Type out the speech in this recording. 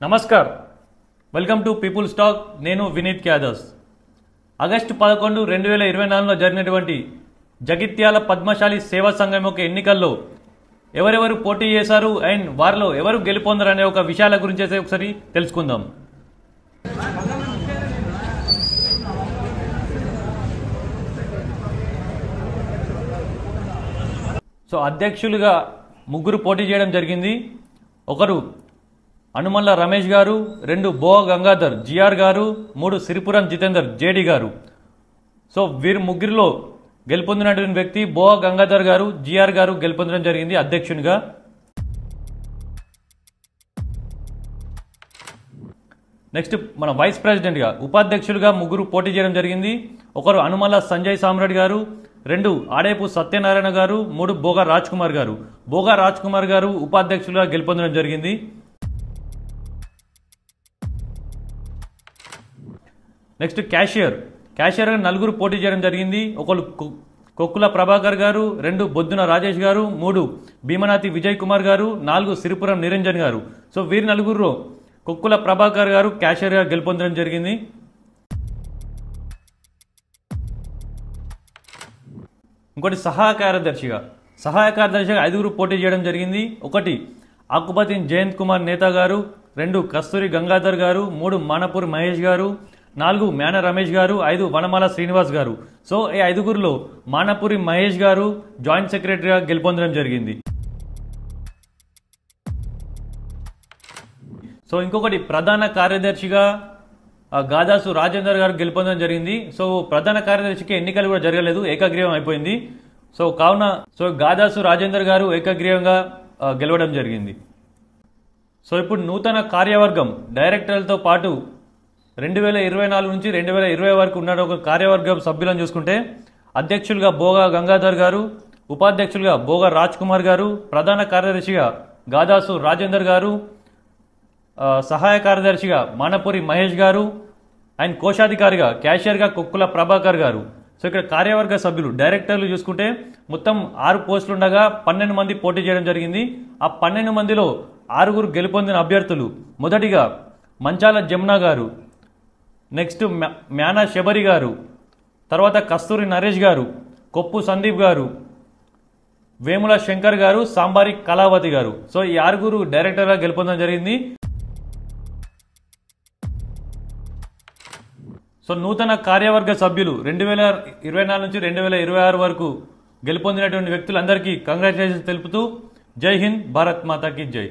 Namaskar welcome to people's talk నేను Vineeth క్యాదర్స్ August 11 2024లో జరిగినటువంటి జగిత్యాల పద్మశాలి సేవా సంఘం యొక్క ఎన్నికల్లో ఎవరెవరు పోటీ చేశారు అండ్ వారిలో ఎవరు గెలుపొందారు అనే ఒక విషయాల గురించి ఒకసారి తెలుసుకుందాం. సో అధ్యక్షులుగా ముగ్గురు పోటీ చేయడం జరిగింది. ఒకరు అనుమల్ల రమేష్ గారు, 2 బోవ గంగాధర్ జిఆర్ గారు, 3 సిరిపురం జితేందర్ జేడి గారు. సో వీరు ముగ్గురిలో గెలుపొందినటువంటి వ్యక్తి బోవ గంగాధర్ గారు, జిఆర్ గారు గెలుపొందడం జరిగింది అధ్యక్షునిగా. నెక్స్ట్ మన వైస్ ప్రెసిడెంట్గా ఉపాధ్యక్షులుగా ముగ్గురు పోటీ చేయడం జరిగింది. ఒకరు అనుమల్ల సంజయ్ సామ్రాట్ గారు, 2 ఆడేపు సత్యనారాయణ గారు, 3 బోగా రాజ్ కుమార్ గారు. బోగా రాజ్ కుమార్ గారు ఉపాధ్యక్షులుగా గెలుపొందడం జరిగింది. నెక్స్ట్ క్యాషియర్ 4 పోటీ చేయడం జరిగింది. ఒకరు కొక్కుల ప్రభాకర్ గారు, 2 బొద్దున రాజేష్ గారు, 3 భీమనాథి విజయ్ కుమార్ గారు, 4 సిరిపురం నిరంజన్ గారు. సో వీరి నలుగురు కొక్కుల ప్రభాకర్ గారు క్యాషియర్గా గెలుపొందడం జరిగింది. ఇంకోటి సహాయ కార్యదర్శిగా 5 పోటీ చేయడం జరిగింది. ఒకటి ఆకుపతి జయంత్ కుమార్ నేత గారు, 2 కస్తూరి గంగాధర్ గారు, 3 మానపూర్ మహేష్ గారు, 4 మేన రమేష్ గారు, 5 వనమాల శ్రీనివాస్ గారు. సో ఈ 5గురిలో మానపూరి మహేష్ గారు జాయింట్ సెక్రటరీగా గెలుపొందడం జరిగింది. సో ఇంకొకటి ప్రధాన కార్యదర్శిగా గాదాసు రాజేందర్ గారు గెలుపొందడం జరిగింది. సో ప్రధాన కార్యదర్శికి ఎన్నికలు కూడా జరగలేదు, ఏకగ్రీవం అయిపోయింది. సో గాదాసు రాజేందర్ గారు ఏకగ్రీవంగా గెలవడం జరిగింది. సో ఇప్పుడు నూతన కార్యవర్గం డైరెక్టర్లతో పాటు 2024 నుంచి 2020 వరకు ఉన్న ఒక కార్యవర్గం సభ్యులను చూసుకుంటే అధ్యక్షులుగా బోగా గంగాధర్ గారు, ఉపాధ్యక్షులుగా బోగా రాజ్ కుమార్ గారు, ప్రధాన కార్యదర్శిగా గాదాసు రాజేందర్ గారు, సహాయ కార్యదర్శిగా మానపూరి మహేష్ గారు అండ్ కోశాధికారిగా క్యాషియర్గా కొక్కుల ప్రభాకర్ గారు. సో ఇక్కడ కార్యవర్గ సభ్యులు డైరెక్టర్లు చూసుకుంటే మొత్తం 6 పోస్టులు ఉండగా 12 మంది పోటీ చేయడం జరిగింది. ఆ 12 మందిలో 6 గెలుపొందిన అభ్యర్థులు మొదటిగా మంచాల జమున గారు, నెక్స్ట్ మ్యానా శబరి గారు, తర్వాత కస్తూరి నరేష్ గారు, కొప్పు సందీప్ గారు, వేముల శంకర్ గారు, సాంబారి కళావతి గారు. సో ఈ 6 డైరెక్టర్గా గెలుపొందడం జరిగింది. సో నూతన కార్యవర్గ సభ్యులు 2024 నుంచి 2026 వరకు గెలుపొందినటువంటి వ్యక్తులందరికీ కంగ్రాచులేషన్స్ తెలుపుతూ జై హింద్, భారత్ మాతాకి జై.